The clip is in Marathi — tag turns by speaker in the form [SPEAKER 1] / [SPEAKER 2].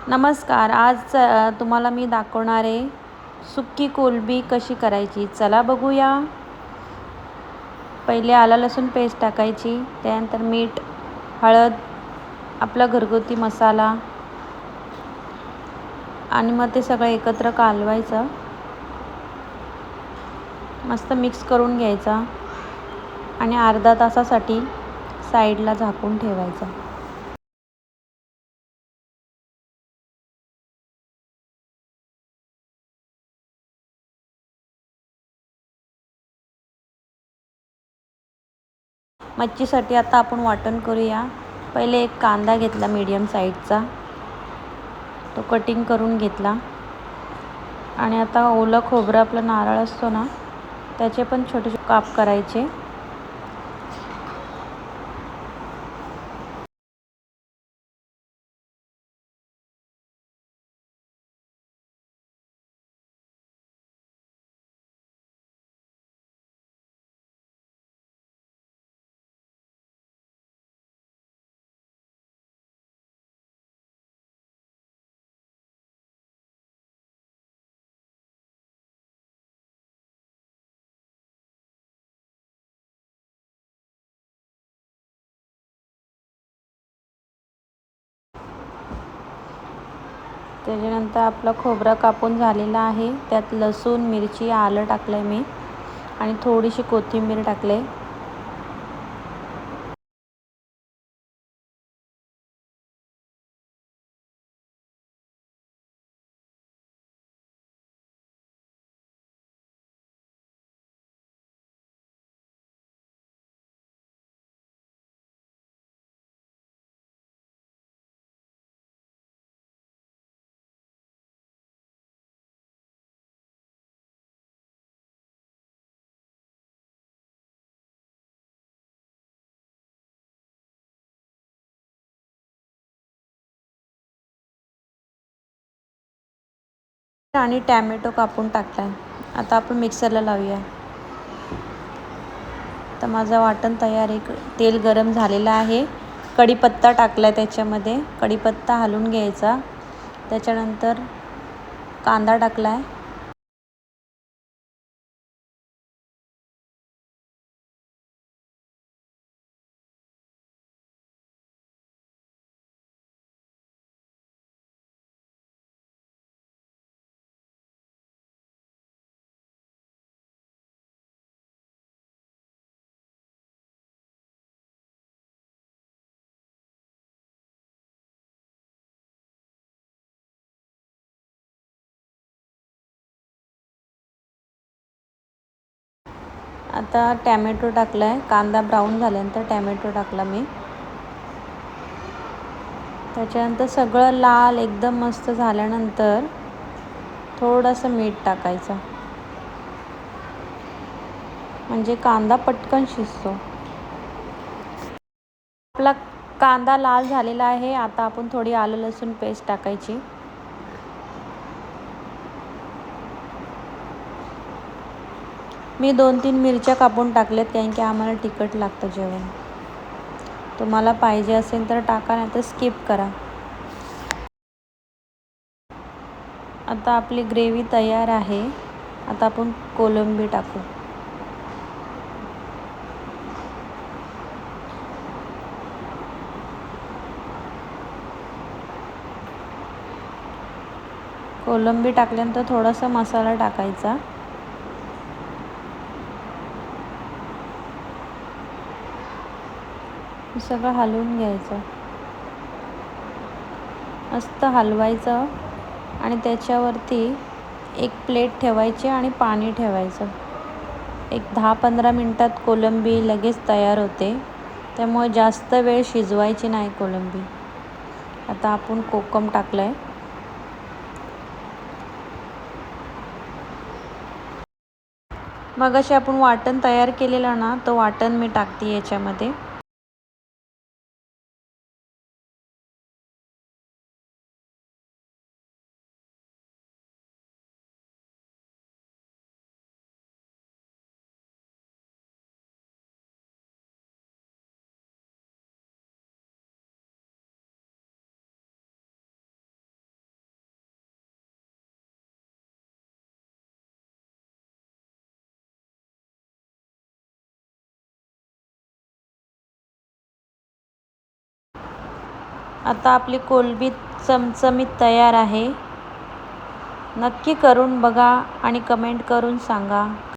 [SPEAKER 1] नमस्कार. आज तुम्हाला मी दाखवणार आहे सुक्की कोलंबी कशी करायची. चला बघूया. पहिले आलं लसूण पेस्ट टाकायची, त्यानंतर मीठ, हळद, आपला घरगुती मसाला आणि मग ते सगळं एकत्र कालवायचं. मस्त मिक्स करून घ्यायचा आणि अर्धा तासासाठी साईडला झाकून ठेवायचं. मच्छीसाठी आता आपण वाटण करूया. पहिले एक कांदा घेतला मीडियम साईजचा, तो कटिंग करून घेतला आणि आता ओलं खोबरं आपलं नारळ असतो ना, त्याचे पण छोटे छोटे काप करायचे. त्याच्यानंतर आपला खोबरा कापून झालेला आहे. त्यात लसूण, मिरची, आलं टाकलं आहे मी आणि थोडीशी कोथिंबीर टाकले. आणि टॅमॅटो कापून टाकला आहे. आता आपण मिक्सरला लावूया. तर माझं वाटण तयार आहे. तेल गरम झालेलं आहे. कढीपत्ता टाकला आहे त्याच्यामध्ये. कढीपत्ता हलवून घ्यायचा. त्याच्यानंतर कांदा टाकला आहे. आता टॅमॅटो टाकला आहे. कांदा ब्राऊन झाल्यानंतर टॅमॅटो टाकला मी. त्याच्यानंतर सगळं लाल एकदम मस्त झाल्यानंतर थोडंसं मीठ टाकायचं, म्हणजे कांदा पटकन शिजतो. आपला कांदा लाल झालेला आहे. आता आपण थोडी आलं लसूण पेस्ट टाकायची. मी 2-3 मिरच्या कापून टाकल्यात, कारण की आम्हाला तिखट लागतं जेवण. तुम्हाला पाहिजे असेल तर टाका, नाही तर स्किप करा. आता आपली ग्रेव्ही तयार आहे. आता आपण कोलंबी टाकू. कोलंबी टाकल्यानंतर थोडासा मसाला टाकायचा. सगळं हलवून घ्यायचं. मस्त हलवायचं आणि त्याच्यावरती एक प्लेट ठेवायची आणि पाणी ठेवायचं. एक 10-15 मिनटात कोलंबी लगेच तयार होते. त्यामुळे जास्त वेळ शिजवायची नाही कोलंबी. आता आपण कोकम टाकलं आहे. मगाशी आपण वाटण तयार केलेलं ना, तो वाटण मी टाकते याच्यामध्ये. आता आपली कोलंबी चमचमीत तयार आहे. नक्की करून बघा आणि कमेंट करून सांगा.